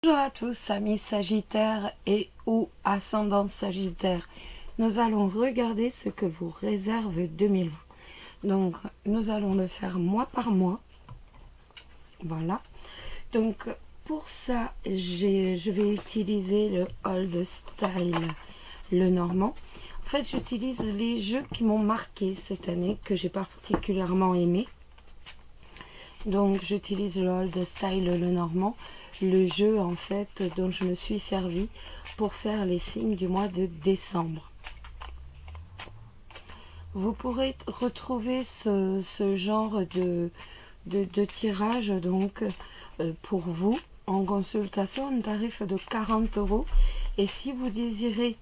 Bonjour à tous amis Sagittaires et ou ascendant Sagittaire. Nous allons regarder ce que vous réserve 2020. Donc nous allons le faire mois par mois. Voilà. Donc pour ça, je vais utiliser le Old Style, le normand. En fait, j'utilise les jeux qui m'ont marqué cette année, que j'ai particulièrement aimé. Donc j'utilise le Old Style, le normand. Le jeu en fait dont je me suis servi pour faire les signes du mois de décembre. Vous pourrez retrouver ce genre de tirage donc pour vous en consultation, un tarif de 40 €. Et si vous désirez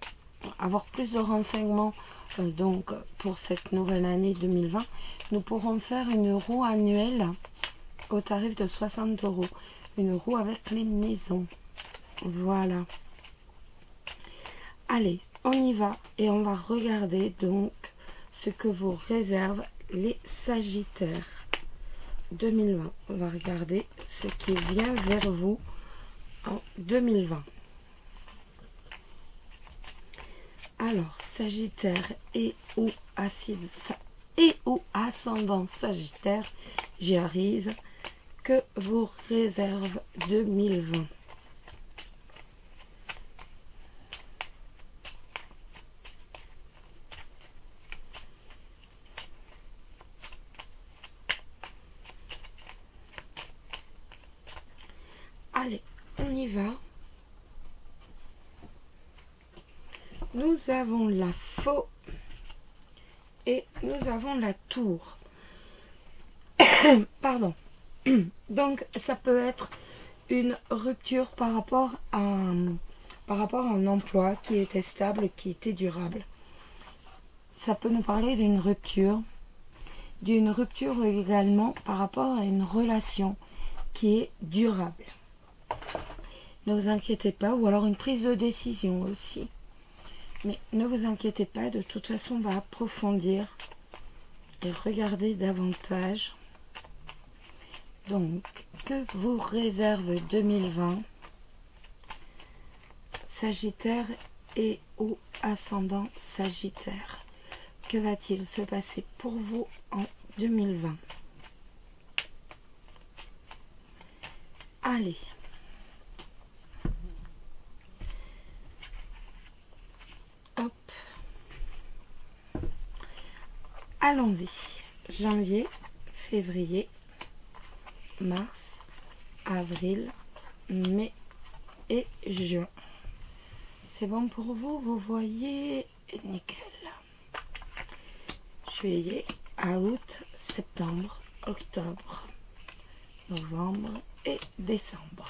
avoir plus de renseignements donc pour cette nouvelle année 2020, nous pourrons faire une roue annuelle au tarif de 60 €. Une roue avec les maisons. Voilà. Allez, on y va et on va regarder donc ce que vous réservent les Sagittaires 2020. On va regarder ce qui vient vers vous en 2020. Alors, Sagittaire et ou ascendant Sagittaire, j'y arrive. Que vous réserve 2020. Allez, on y va. Nous avons la faux et nous avons la tour. Pardon. Donc ça peut être une rupture par rapport à un emploi qui était stable, qui était durable. Ça peut nous parler d'une rupture également par rapport à une relation qui est durable. Ne vous inquiétez pas, ou alors une prise de décision aussi. Mais ne vous inquiétez pas, de toute façon on va approfondir et regarder davantage. Donc, que vous réserve 2020, Sagittaire et ou ascendant Sagittaire? Que va-t-il se passer pour vous en 2020? Allez. Hop. Allons-y. Janvier, février, mars, avril, mai et juin. C'est bon pour vous? Vous voyez? Nickel. Juillet, août, septembre, octobre, novembre et décembre.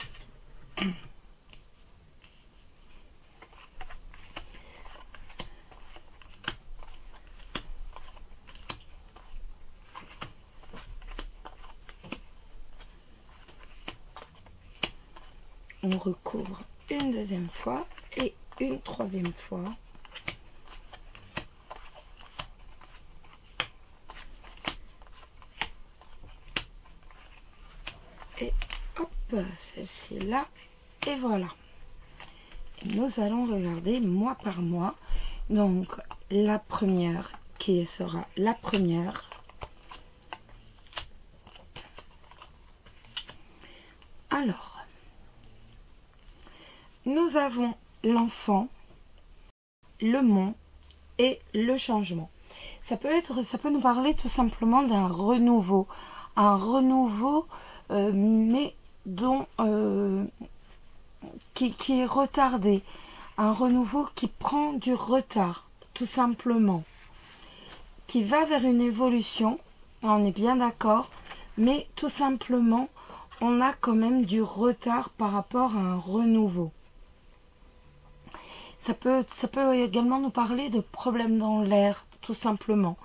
On recouvre une deuxième fois et une troisième fois. Et hop, celle-ci là. Et voilà. Nous allons regarder mois par mois. Donc la première qui sera la première. Alors. Nous avons l'enfant, le mont et le changement. Ça peut nous parler tout simplement d'un renouveau. Un renouveau, mais dont qui est retardé. Un renouveau qui prend du retard, tout simplement. Qui va vers une évolution, on est bien d'accord, mais tout simplement, on a quand même du retard par rapport à un renouveau. Ça peut également nous parler de problèmes dans l'air, tout simplement,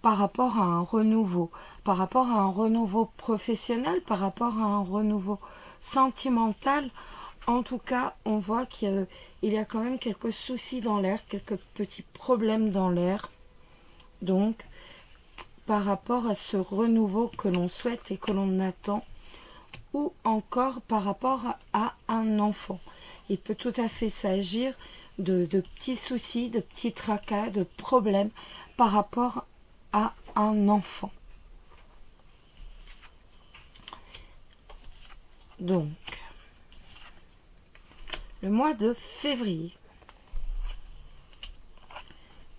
par rapport à un renouveau, par rapport à un renouveau professionnel, par rapport à un renouveau sentimental. En tout cas, on voit qu'il y a quand même quelques soucis dans l'air, quelques petits problèmes dans l'air. Donc, par rapport à ce renouveau que l'on souhaite et que l'on attend, ou encore par rapport à un enfant. Il peut tout à fait s'agir de petits soucis, de petits tracas, de problèmes par rapport à un enfant. Donc, le mois de février,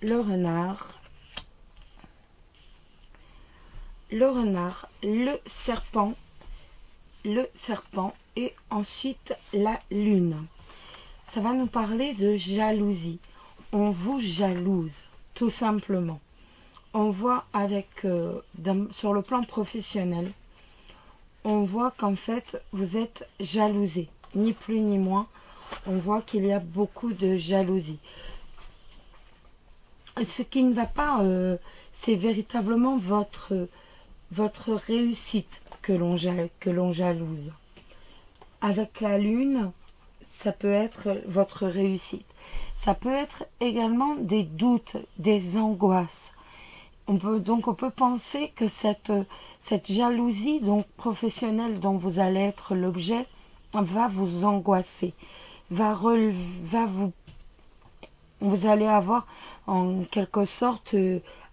le renard, le serpent et ensuite la lune. Ça va nous parler de jalousie. On vous jalouse, tout simplement. On voit sur le plan professionnel, on voit qu'en fait, vous êtes jalousé, ni plus ni moins. On voit qu'il y a beaucoup de jalousie. Ce qui ne va pas, c'est véritablement votre réussite que l'on jalouse. Avec la lune, ça peut être votre réussite. Ça peut être également des doutes, des angoisses. On peut penser que cette jalousie donc professionnelle dont vous allez être l'objet va vous angoisser, vous allez avoir en quelque sorte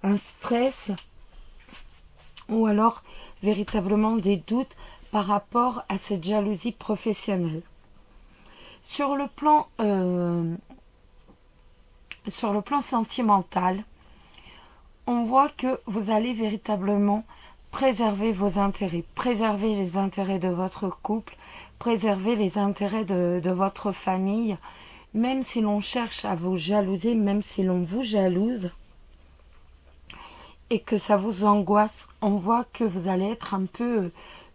un stress ou alors véritablement des doutes par rapport à cette jalousie professionnelle. Sur le plan sentimental, on voit que vous allez véritablement préserver vos intérêts, préserver les intérêts de votre couple, préserver les intérêts de votre famille, même si l'on cherche à vous jalouser, même si l'on vous jalouse et que ça vous angoisse, on voit que vous allez être un peu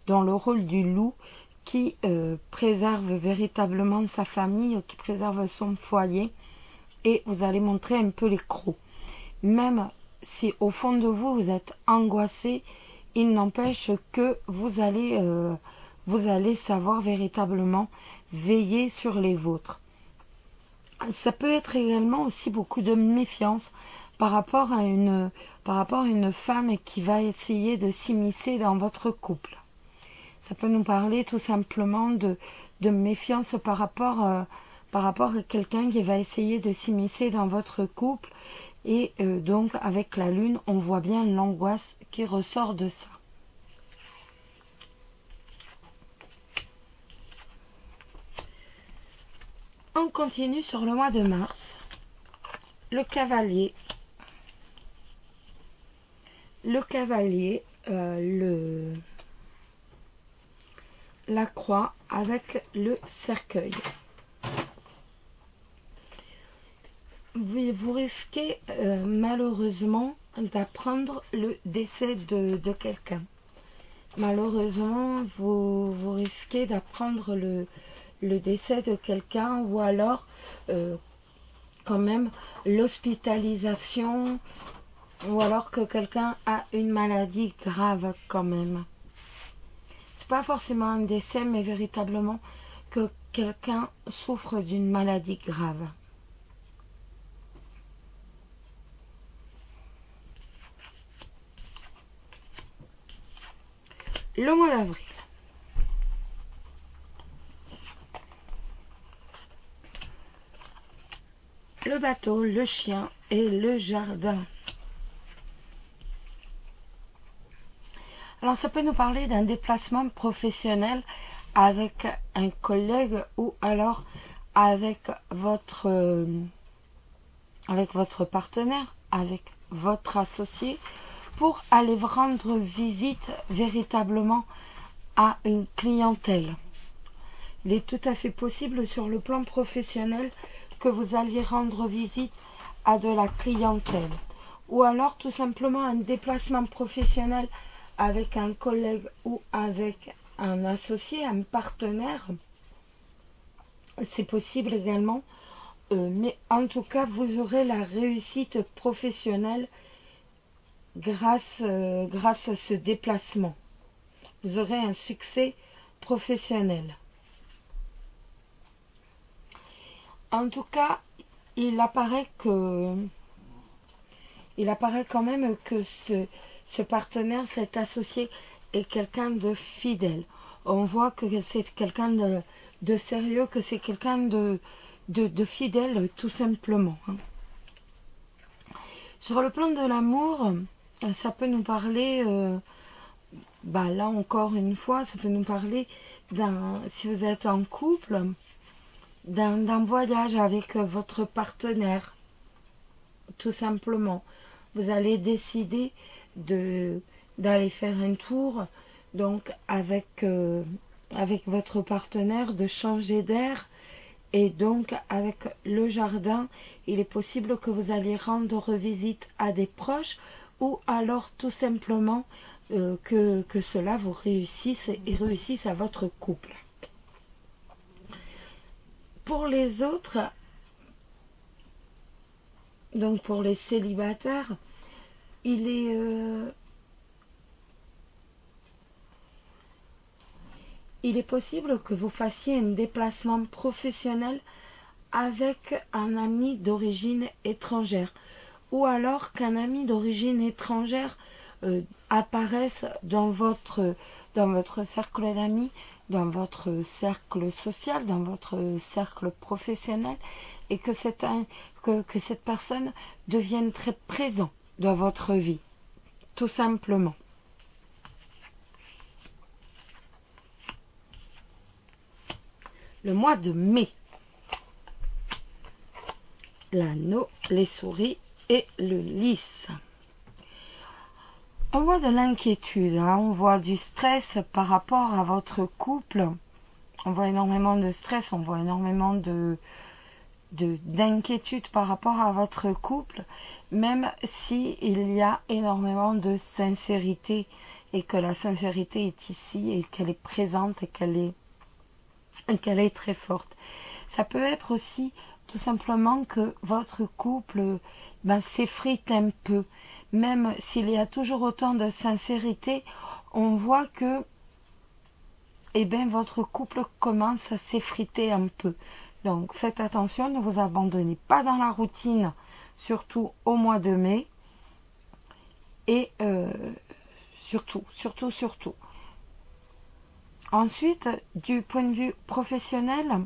dans le rôle du loup qui préserve véritablement sa famille, qui préserve son foyer, et vous allez montrer un peu les crocs. Même si au fond de vous, vous êtes angoissé, il n'empêche que vous allez savoir véritablement veiller sur les vôtres. Ça peut être également aussi beaucoup de méfiance par rapport à une femme qui va essayer de s'immiscer dans votre couple. Ça peut nous parler tout simplement de méfiance par rapport à quelqu'un qui va essayer de s'immiscer dans votre couple. Et donc avec la lune, on voit bien l'angoisse qui ressort de ça. On continue sur le mois de mars. Le cavalier, la croix avec le cercueil. Vous risquez malheureusement d'apprendre le décès de quelqu'un. Malheureusement, vous risquez d'apprendre le décès de quelqu'un ou alors quand même l'hospitalisation ou alors que quelqu'un a une maladie grave quand même. C'est pas forcément un décès mais véritablement que quelqu'un souffre d'une maladie grave. Le mois d'avril. Le bateau, le chien et le jardin. Alors ça peut nous parler d'un déplacement professionnel avec un collègue ou alors avec votre partenaire, avec votre associé, pour aller rendre visite véritablement à une clientèle. Il est tout à fait possible sur le plan professionnel que vous alliez rendre visite à de la clientèle. Ou alors tout simplement un déplacement professionnel avec un collègue ou avec un associé, un partenaire. C'est possible également. Mais en tout cas, vous aurez la réussite professionnelle grâce à ce déplacement. Vous aurez un succès professionnel. En tout cas, il apparaît quand même que ce partenaire, cet associé, est quelqu'un de fidèle. On voit que c'est quelqu'un de sérieux, que c'est quelqu'un de fidèle, tout simplement. Hein. Sur le plan de l'amour, ça peut nous parler, là encore une fois, ça peut nous parler si vous êtes en couple, d'un voyage avec votre partenaire, tout simplement. Vous allez décider d'aller faire un tour, donc avec votre partenaire, de changer d'air. Et donc, avec le jardin, il est possible que vous alliez rendre visite à des proches ou alors tout simplement que cela vous réussisse et réussisse à votre couple. Pour les autres, donc pour les célibataires, il est possible que vous fassiez un déplacement professionnel avec un ami d'origine étrangère, ou alors qu'un ami d'origine étrangère apparaisse dans votre cercle d'amis, dans votre cercle social, dans votre cercle professionnel, et que cette personne devienne très présente dans votre vie, tout simplement. Le mois de mai. L'anneau, les souris et le lys. On voit de l'inquiétude, hein, on voit du stress par rapport à votre couple. On voit énormément de stress, on voit énormément d'inquiétude par rapport à votre couple, même si il y a énormément de sincérité et que la sincérité est ici et qu'elle est présente et qu'elle est très forte. Ça peut être aussi tout simplement que votre couple s'effrite un peu. Même s'il y a toujours autant de sincérité, on voit que votre couple commence à s'effriter un peu. Donc faites attention, ne vous abandonnez pas dans la routine, surtout au mois de mai. Et surtout. Ensuite, du point de vue professionnel,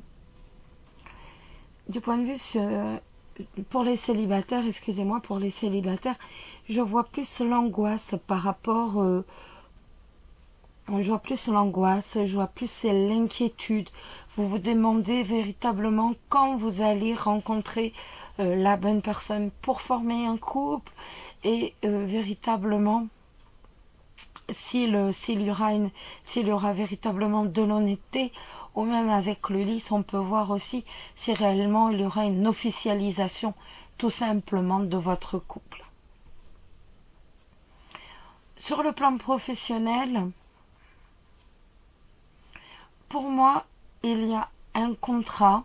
pour les célibataires, je vois plus l'angoisse par rapport, je vois plus l'inquiétude. Vous vous demandez véritablement quand vous allez rencontrer la bonne personne pour former un couple et véritablement s'il y aura véritablement de l'honnêteté, ou même avec le lys, on peut voir aussi si réellement il y aura une officialisation tout simplement de votre couple. Sur le plan professionnel, pour moi, il y a un contrat,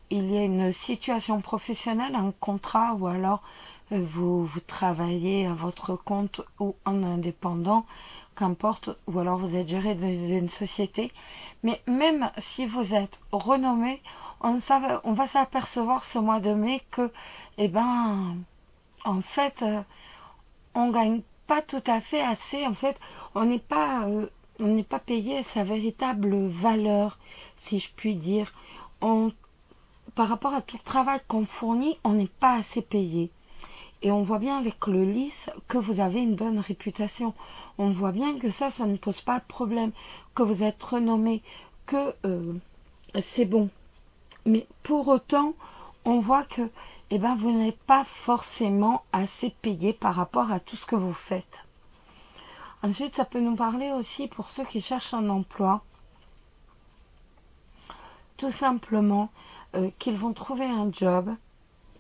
il y a une situation professionnelle, un contrat, ou alors vous travaillez à votre compte ou en indépendant, qu'importe, ou alors vous êtes géré dans une société. Mais même si vous êtes renommé, on va s'apercevoir ce mois de mai que, en fait, on gagne pas tout à fait assez. En fait, on n'est pas payé sa véritable valeur, si je puis dire. Par rapport à tout le travail qu'on fournit, on n'est pas assez payé. Et on voit bien avec le lys que vous avez une bonne réputation. On voit bien que ça ne pose pas de problème, que vous êtes renommé, que c'est bon. Mais pour autant, on voit que vous n'êtes pas forcément assez payé par rapport à tout ce que vous faites. Ensuite, ça peut nous parler aussi pour ceux qui cherchent un emploi. Tout simplement qu'ils vont trouver un job,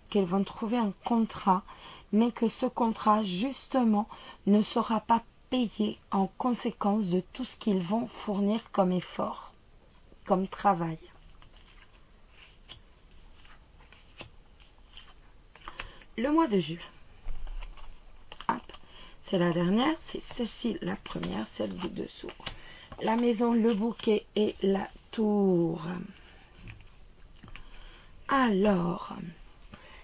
qu'ils vont trouver un contrat, mais que ce contrat, justement, ne sera pas payé en conséquence de tout ce qu'ils vont fournir comme effort, comme travail. Le mois de juin. C'est la dernière, c'est celle-ci, la première, celle du dessous. La maison, le bouquet et la tour. Alors,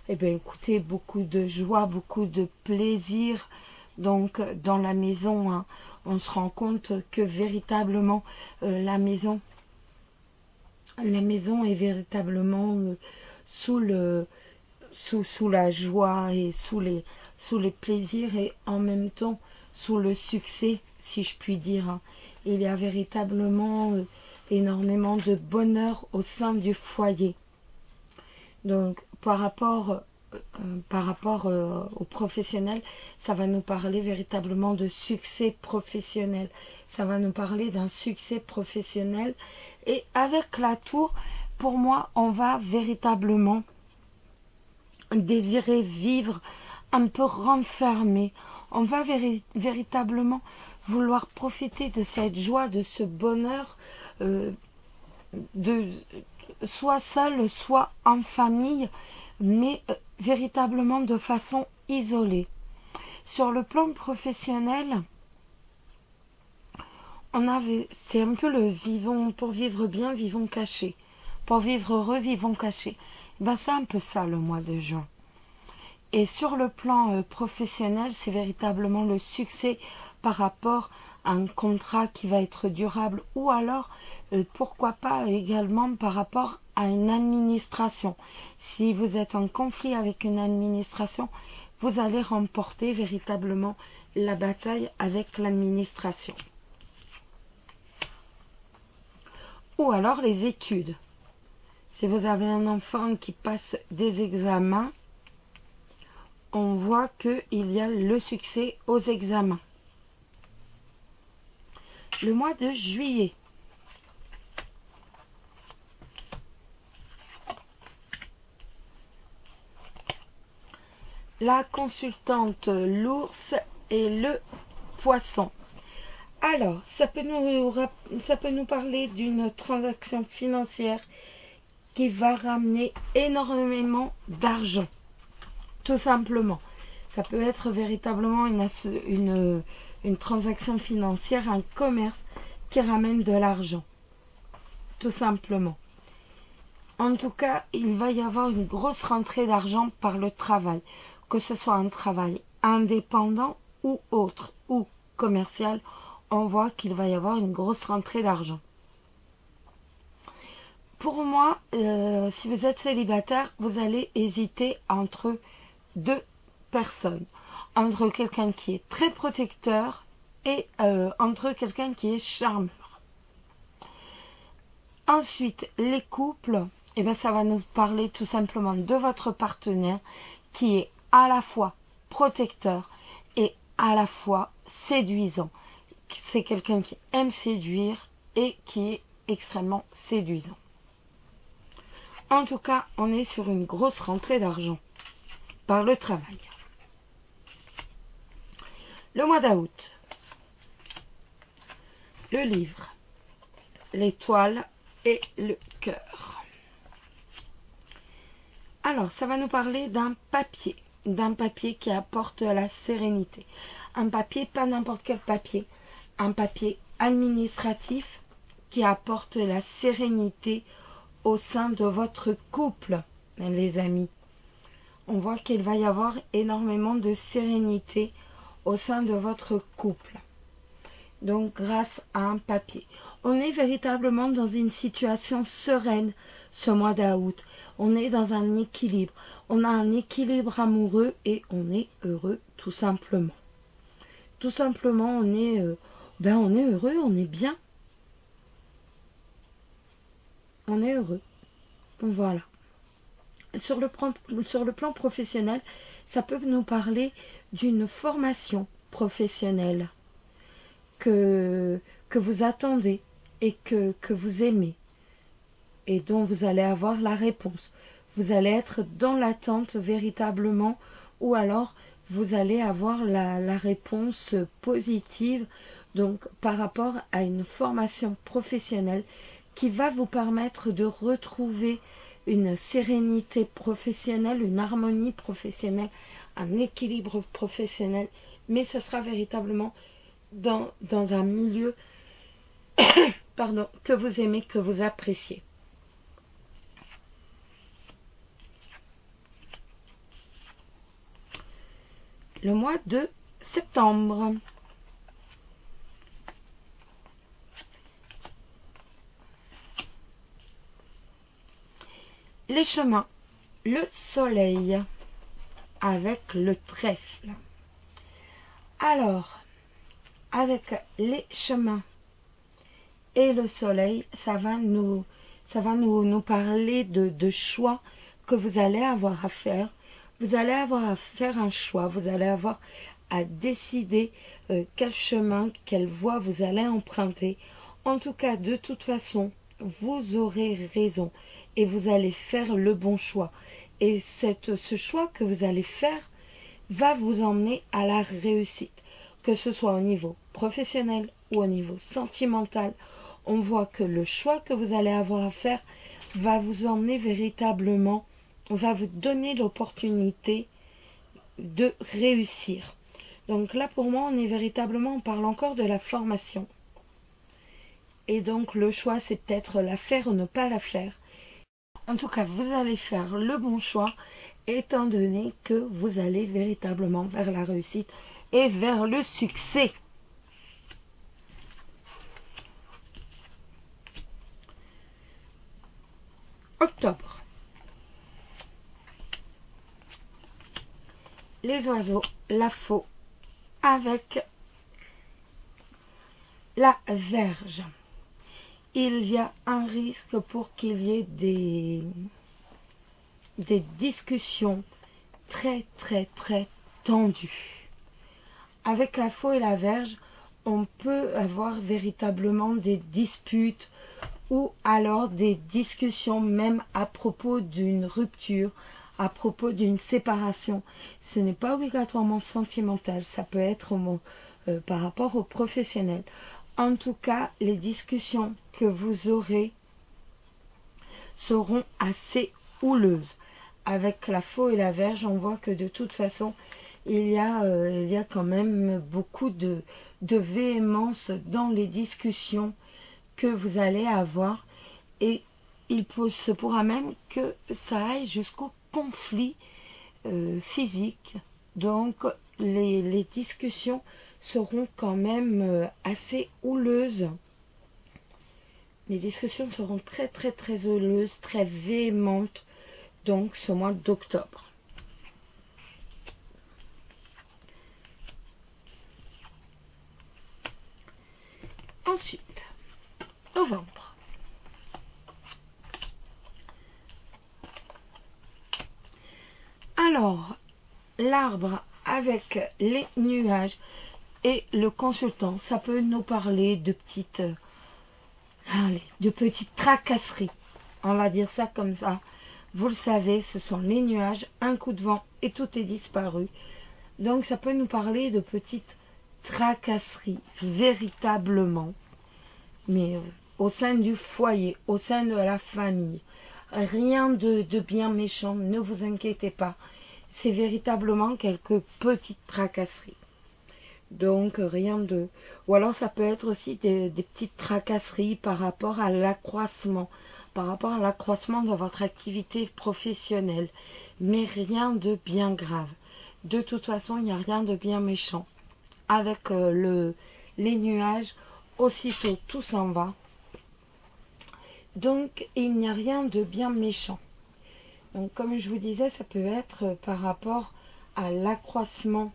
écoutez, beaucoup de joie, beaucoup de plaisir. Donc, dans la maison, hein, on se rend compte que véritablement la maison est véritablement sous la joie et sous les plaisirs et en même temps sous le succès, si je puis dire, hein. Il y a véritablement énormément de bonheur au sein du foyer. Donc par rapport aux professionnels, ça va nous parler véritablement de succès professionnel. Ça va nous parler d'un succès professionnel. Et avec la tour, pour moi, on va véritablement désirer vivre un peu renfermé. On va véritablement vouloir profiter de cette joie, de ce bonheur, soit seul, soit en famille, mais véritablement de façon isolée. Sur le plan professionnel, c'est un peu le vivons, pour vivre bien, vivons cachés. Pour vivre heureux, vivons cachés. Ben, c'est un peu ça le mois de juin. Et sur le plan professionnel, c'est véritablement le succès par rapport à un contrat qui va être durable ou alors, pourquoi pas également par rapport à une administration. Si vous êtes en conflit avec une administration, vous allez remporter véritablement la bataille avec l'administration. Ou alors les études. Si vous avez un enfant qui passe des examens, on voit qu'il y a le succès aux examens. Le mois de juillet. La consultante, l'ours et le poisson. Alors, ça peut nous parler d'une transaction financière qui va ramener énormément d'argent. Tout simplement. Ça peut être véritablement une transaction financière, un commerce qui ramène de l'argent. Tout simplement. En tout cas, il va y avoir une grosse rentrée d'argent par le travail. Que ce soit un travail indépendant ou autre, ou commercial, on voit qu'il va y avoir une grosse rentrée d'argent. Pour moi, si vous êtes célibataire, vous allez hésiter entre deux personnes. Entre quelqu'un qui est très protecteur et entre quelqu'un qui est charmeur. Ensuite, les couples, eh bien, ça va nous parler tout simplement de votre partenaire qui est à la fois protecteur et à la fois séduisant. C'est quelqu'un qui aime séduire et qui est extrêmement séduisant. En tout cas, on est sur une grosse rentrée d'argent par le travail. Le mois d'août. Le livre, l'étoile et le cœur. Alors, ça va nous parler d'un papier qui apporte la sérénité. Un papier, pas n'importe quel papier, un papier administratif qui apporte la sérénité au sein de votre couple, les amis. On voit qu'il va y avoir énormément de sérénité au sein de votre couple. Donc, grâce à un papier. On est véritablement dans une situation sereine ce mois d'août. On est dans un équilibre. On a un équilibre amoureux et on est heureux tout simplement. Tout simplement, on est heureux, on est bien. On est heureux. Voilà. Sur le plan professionnel, ça peut nous parler d'une formation professionnelle que vous attendez et que vous aimez et dont vous allez avoir la réponse. Vous allez être dans l'attente véritablement ou alors vous allez avoir la réponse positive donc par rapport à une formation professionnelle qui va vous permettre de retrouver une sérénité professionnelle, une harmonie professionnelle, un équilibre professionnel, mais ce sera véritablement dans un milieu que vous aimez, que vous appréciez. Le mois de septembre. les chemins, le soleil avec le trèfle. Alors, avec les chemins et le soleil, ça va nous parler de choix que vous allez avoir à faire. Vous allez avoir à faire un choix, vous allez avoir à décider quel chemin, quelle voie vous allez emprunter. En tout cas, de toute façon, vous aurez raison et vous allez faire le bon choix. Et ce choix que vous allez faire va vous emmener à la réussite, que ce soit au niveau professionnel ou au niveau sentimental. On voit que le choix que vous allez avoir à faire va vous emmener véritablement, va vous donner l'opportunité de réussir. Donc là, pour moi, on parle encore de la formation. Et donc, le choix, c'est peut-être la faire ou ne pas la faire. En tout cas, vous allez faire le bon choix, étant donné que vous allez véritablement vers la réussite et vers le succès. Octobre. Les oiseaux, la faux, avec la Vierge. Il y a un risque pour qu'il y ait des discussions très tendues. Avec la faux et la Vierge, on peut avoir véritablement des disputes ou alors des discussions même à propos d'une rupture, à propos d'une séparation. Ce n'est pas obligatoirement sentimental, ça peut être par rapport au professionnel. En tout cas, les discussions que vous aurez seront assez houleuses. Avec la faux et la Vierge, on voit que de toute façon, il y a quand même beaucoup de véhémence dans les discussions que vous allez avoir. Et se pourra même que ça aille jusqu'au conflit physique. Donc, les discussions seront quand même assez houleuses. Les discussions seront très houleuses, très véhémentes, donc ce mois d'octobre. Ensuite, novembre. Alors, l'arbre avec les nuages et le consultant, ça peut nous parler de petites tracasseries. On va dire ça comme ça. Vous le savez, ce sont les nuages, un coup de vent et tout est disparu. Donc ça peut nous parler de petites tracasseries, véritablement. Mais au sein du foyer, au sein de la famille. Rien de bien méchant, ne vous inquiétez pas. C'est véritablement quelques petites tracasseries. Donc rien de... Ou alors ça peut être aussi des petites tracasseries par rapport à l'accroissement. Par rapport à l'accroissement de votre activité professionnelle. Mais rien de bien grave. De toute façon, il n'y a rien de bien méchant. Avec les nuages, aussitôt tout s'en va. Donc il n'y a rien de bien méchant. Donc comme je vous disais, ça peut être par rapport à l'accroissement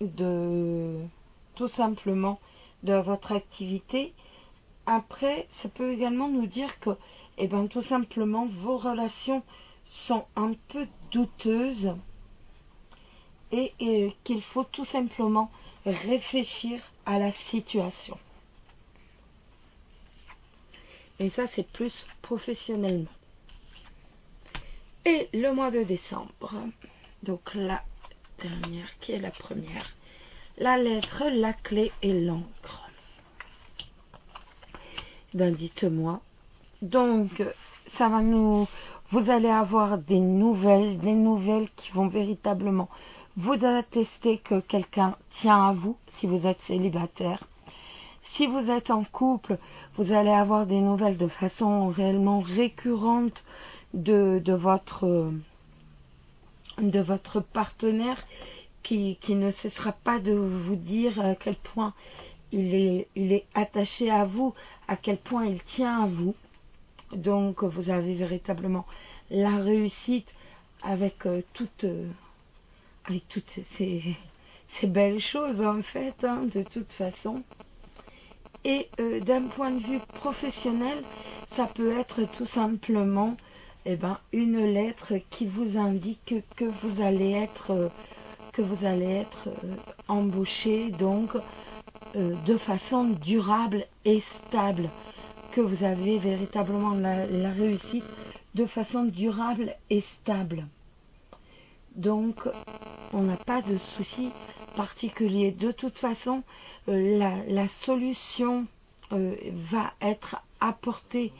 tout simplement de votre activité. Après, ça peut également nous dire que tout simplement vos relations sont un peu douteuses et qu'il faut tout simplement réfléchir à la situation. Et ça, c'est plus professionnellement. Et le mois de décembre, donc la dernière qui est la première, la lettre, la clé et l'encre. Dites-moi. Donc, ça va vous allez avoir des nouvelles qui vont véritablement vous attester que quelqu'un tient à vous, si vous êtes célibataire. Si vous êtes en couple, vous allez avoir des nouvelles de façon réellement récurrente de votre partenaire qui ne cessera pas de vous dire à quel point il est attaché à vous, à quel point il tient à vous. Donc vous avez véritablement la réussite avec toutes ces belles choses en fait, hein, de toute façon. Et d'un point de vue professionnel, ça peut être tout simplement une lettre qui vous indique que vous allez être embauché donc de façon durable et stable, que vous avez véritablement la réussite de façon durable et stable. Donc on n'a pas de souci particulier. De toute façon, la solution va être apportée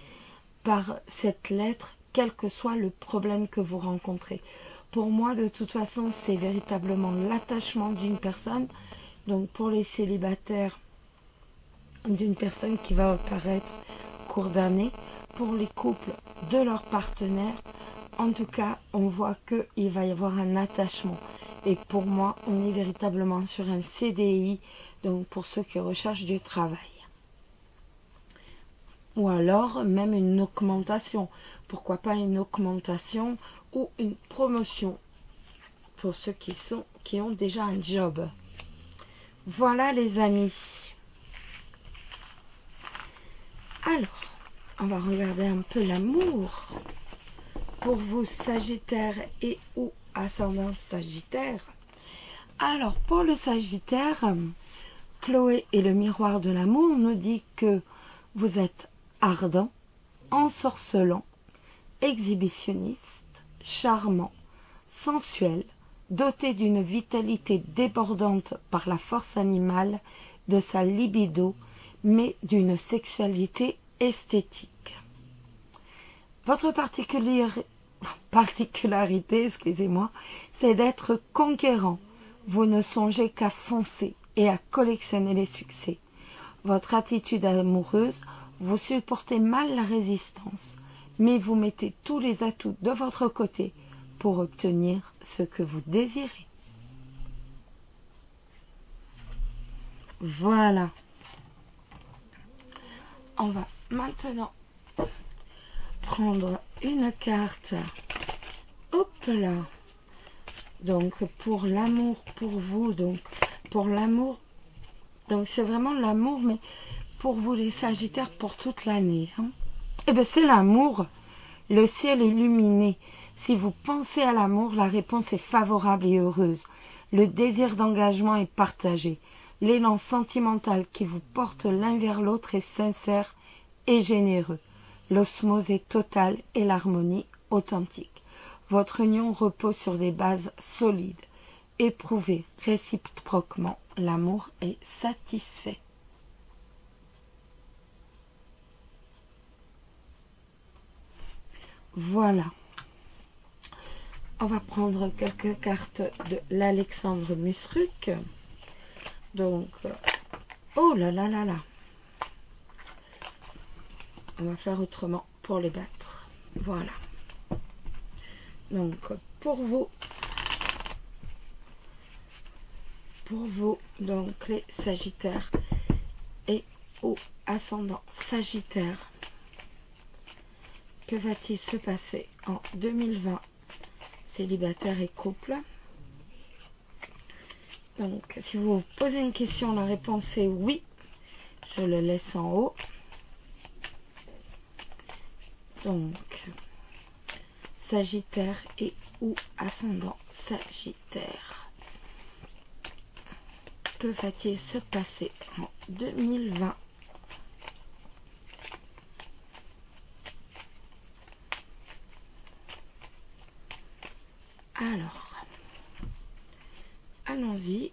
par cette lettre, quel que soit le problème que vous rencontrez. Pour moi, de toute façon, c'est véritablement l'attachement d'une personne. Donc pour les célibataires, d'une personne qui va apparaître cours d'année. Pour les couples, de leur partenaire. En tout cas, on voit qu'il va y avoir un attachement. Et pour moi, on est véritablement sur un CDI, donc pour ceux qui recherchent du travail. Ou alors, même une augmentation. Pourquoi pas une augmentation ou une promotion pour ceux qui ont déjà un job. Voilà les amis. Alors, on va regarder un peu l'amour pour vous Sagittaire et ou ascendant Sagittaire. Alors pour le Sagittaire, Chloé et le miroir de l'amour nous dit que vous êtes ardent, ensorcelant, exhibitionniste, charmant, sensuel, doté d'une vitalité débordante par la force animale de sa libido, mais d'une sexualité esthétique. Votre particularité, excusez-moi, c'est d'être conquérant. Vous ne songez qu'à foncer et à collectionner les succès. Votre attitude amoureuse, vous supportez mal la résistance, mais vous mettez tous les atouts de votre côté pour obtenir ce que vous désirez. Voilà. On va maintenant prendre une carte. Hop là. Donc pour l'amour, pour vous, donc pour l'amour, donc c'est vraiment l'amour, mais pour vous les Sagittaires pour toute l'année. Hein. Et bien c'est l'amour, le ciel illuminé. Si vous pensez à l'amour, la réponse est favorable et heureuse. Le désir d'engagement est partagé. L'élan sentimental qui vous porte l'un vers l'autre est sincère et généreux. L'osmose est totale et l'harmonie authentique. Votre union repose sur des bases solides. Éprouvez réciproquement, l'amour est satisfait. Voilà. On va prendre quelques cartes de l'Alexandre Musruc. Donc, oh là là là là. On va faire autrement pour les battre. Voilà. Donc, pour vous, donc les Sagittaires et ou ascendant Sagittaire, que va-t-il se passer en 2020, célibataire et couple? Donc, si vous vous posez une question, la réponse est oui. Je le laisse en haut. Donc, Sagittaire et ou ascendant Sagittaire. Que va-t-il se passer en 2020? Alors, allons-y.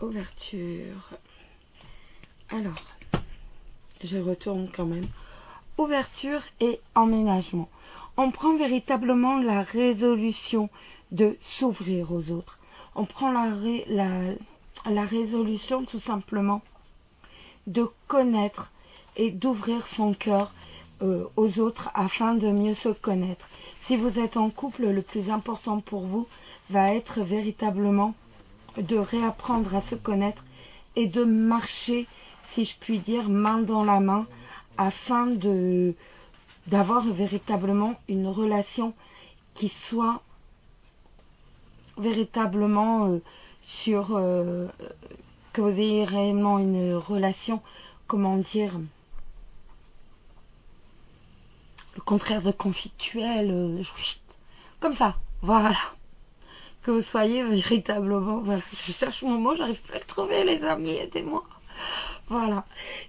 Ouverture. Alors, je retourne quand même. Ouverture et emménagement. On prend véritablement la résolution de s'ouvrir aux autres. On prend la résolution tout simplement de connaître et d'ouvrir son cœur aux autres afin de mieux se connaître. Si vous êtes en couple, le plus important pour vous va être véritablement de réapprendre à se connaître et de marcher, si je puis dire, main dans la main afin d'avoir véritablement une relation qui soit véritablement que vous ayez réellement une relation, comment dire, le contraire de conflictuel, comme ça, voilà. Que vous soyez véritablement, voilà, je cherche mon mot, j'arrive plus à le trouver, les amis, aidez-moi. Voilà.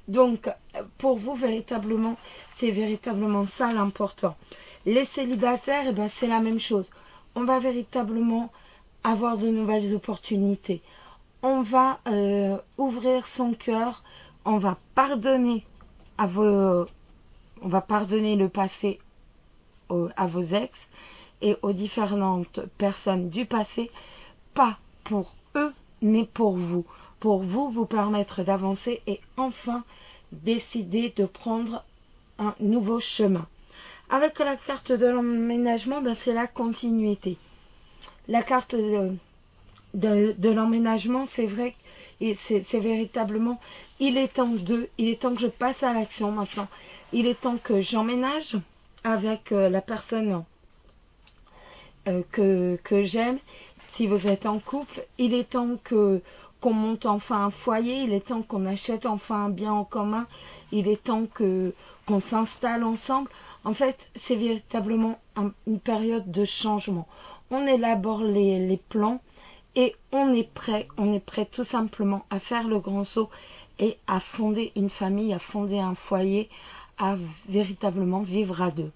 Donc, pour vous, véritablement, c'est véritablement ça l'important. Les célibataires, eh ben, c'est la même chose. On va véritablement avoir de nouvelles opportunités. On va ouvrir son cœur, on va pardonner on va pardonner le passé à vos ex et aux différentes personnes du passé, pas pour eux, mais pour vous. Pour vous permettre d'avancer et enfin décider de prendre un nouveau chemin. Avec la carte de l'emménagement, ben, c'est la continuité. La carte de l'emménagement, c'est vrai, et c'est véritablement, il est temps que je passe à l'action maintenant. Il est temps que j'emménage avec la personne que j'aime. Si vous êtes en couple, il est temps qu'on monte enfin un foyer, il est temps qu'on achète enfin un bien en commun, il est temps qu'on s'installe ensemble. En fait, c'est véritablement une période de changement. On élabore les plans et on est prêt tout simplement à faire le grand saut et à fonder une famille, à fonder un foyer, à véritablement vivre à deux.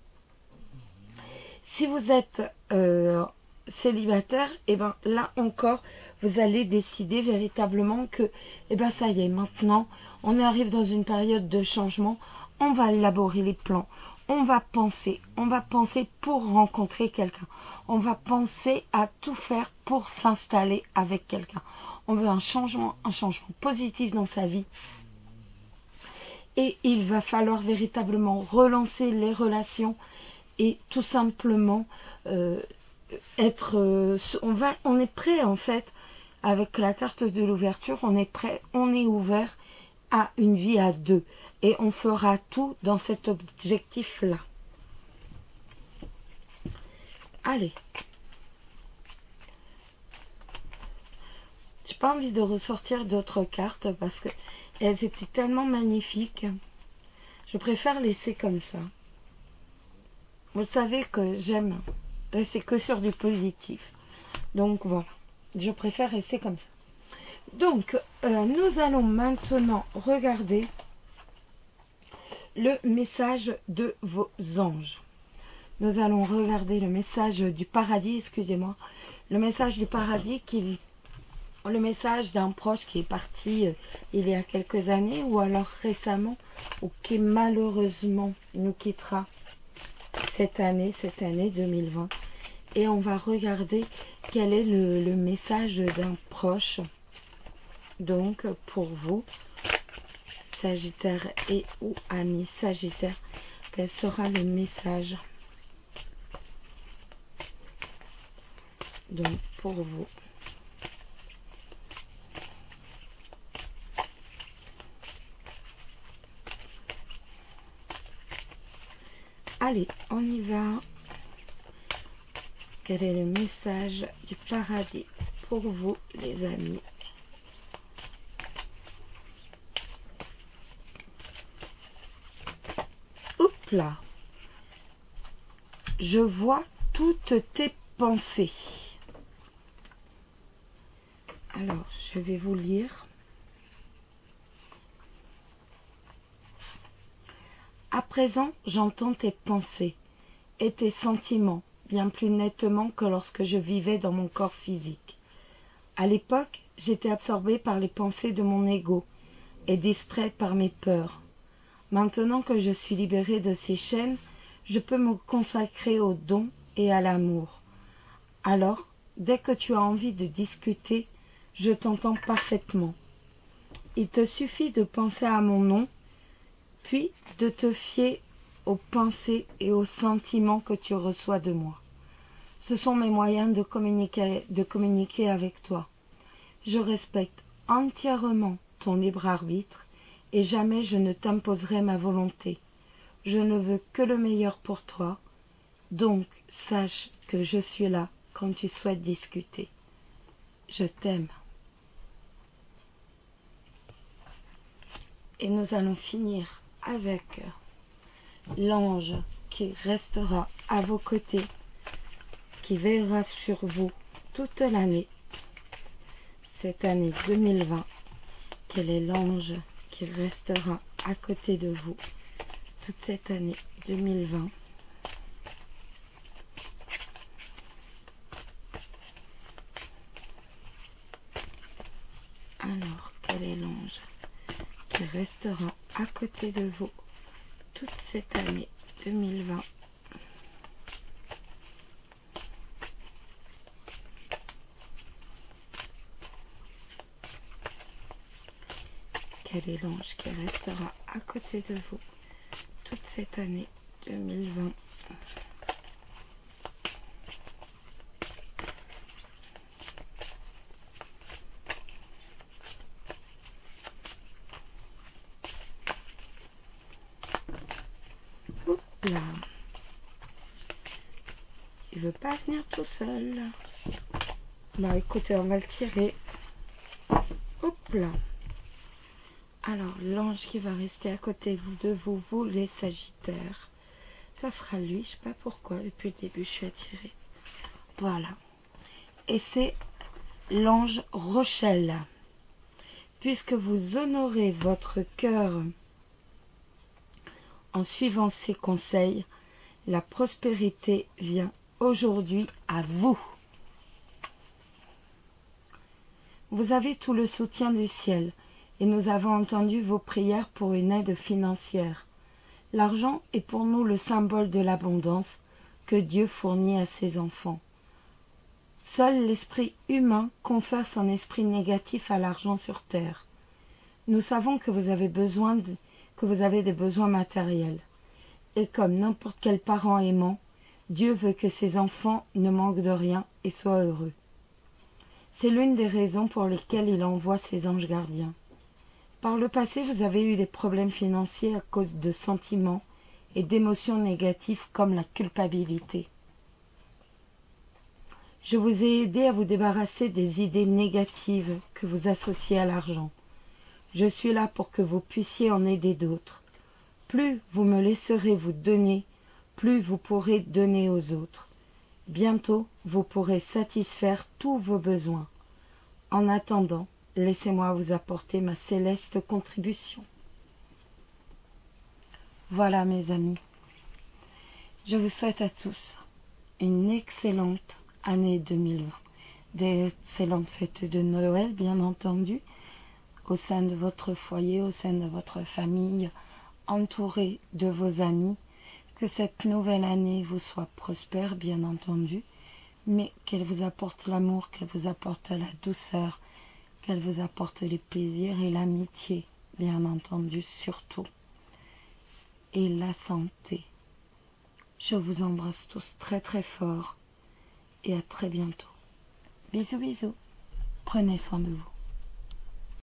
Si vous êtes célibataire, et ben là encore, vous allez décider véritablement que, et ben ça y est, maintenant, on arrive dans une période de changement, on va élaborer les plans, on va penser pour rencontrer quelqu'un, on va penser à tout faire pour s'installer avec quelqu'un. On veut un changement positif dans sa vie. Et il va falloir véritablement relancer les relations et tout simplement on est prêt en fait, avec la carte de l'ouverture, on est prêt, on est ouvert à une vie à deux. Et on fera tout dans cet objectif-là. Allez. J'ai pas envie de ressortir d'autres cartes parce que elles étaient tellement magnifiques. Je préfère laisser comme ça. Vous savez que j'aime rester que sur du positif. Donc voilà. Je préfère rester comme ça. Donc, nous allons maintenant regarder le message de vos anges. Nous allons regarder le message du paradis, excusez-moi. Le message du paradis, le message d'un proche qui est parti il y a quelques années ou alors récemment, ou qui malheureusement nous quittera cette année 2020. Et on va regarder quel est le message d'un proche. Donc, pour vous, Sagittaire et ou amis Sagittaire, quel sera le message? Donc, pour vous. Allez, on y va. Quel est le message du paradis pour vous, les amis? Oups là. Je vois toutes tes pensées. Alors, je vais vous lire. À présent, j'entends tes pensées et tes sentiments bien plus nettement que lorsque je vivais dans mon corps physique. À l'époque, j'étais absorbée par les pensées de mon ego et distrait par mes peurs. Maintenant que je suis libérée de ces chaînes, je peux me consacrer au don et à l'amour. Alors, dès que tu as envie de discuter, je t'entends parfaitement. Il te suffit de penser à mon nom, puis de te fier aux pensées et aux sentiments que tu reçois de moi. Ce sont mes moyens de communiquer avec toi. Je respecte entièrement ton libre arbitre et jamais je ne t'imposerai ma volonté. Je ne veux que le meilleur pour toi, donc sache que je suis là quand tu souhaites discuter. Je t'aime. Et nous allons finir avec l'ange qui restera à vos côtés, qui veillera sur vous toute l'année, cette année 2020. Quel est l'ange qui restera à côté de vous toute cette année 2020? Alors, quel est l'ange qui restera à côté de vous toute cette année 2020? Quel est l'ange qui restera à côté de vous toute cette année 2020? Hop là. Il veut pas venir tout seul. Bah écoutez, on va le tirer. Hop là. Alors, l'ange qui va rester à côté de vous, vous les Sagittaires, ça sera lui, je sais pas pourquoi, depuis le début je suis attirée. Voilà. Et c'est l'ange Rochelle. Puisque vous honorez votre cœur en suivant ses conseils, la prospérité vient aujourd'hui à vous. Vous avez tout le soutien du ciel. Et nous avons entendu vos prières pour une aide financière. L'argent est pour nous le symbole de l'abondance que Dieu fournit à ses enfants. Seul l'esprit humain confère son esprit négatif à l'argent sur terre. Nous savons que vous avez des besoins matériels. Et comme n'importe quel parent aimant, Dieu veut que ses enfants ne manquent de rien et soient heureux. C'est l'une des raisons pour lesquelles il envoie ses anges gardiens. Par le passé, vous avez eu des problèmes financiers à cause de sentiments et d'émotions négatives comme la culpabilité. Je vous ai aidé à vous débarrasser des idées négatives que vous associez à l'argent. Je suis là pour que vous puissiez en aider d'autres. Plus vous me laisserez vous donner, plus vous pourrez donner aux autres. Bientôt, vous pourrez satisfaire tous vos besoins. En attendant, laissez-moi vous apporter ma céleste contribution. Voilà mes amis. Je vous souhaite à tous une excellente année 2020. D'excellentes fêtes de Noël, bien entendu, au sein de votre foyer, au sein de votre famille, entouré de vos amis. Que cette nouvelle année vous soit prospère, bien entendu, mais qu'elle vous apporte l'amour, qu'elle vous apporte la douceur, qu'elle vous apporte les plaisirs et l'amitié, bien entendu, surtout, et la santé. Je vous embrasse tous très très fort et à très bientôt. Bisous bisous. Prenez soin de vous.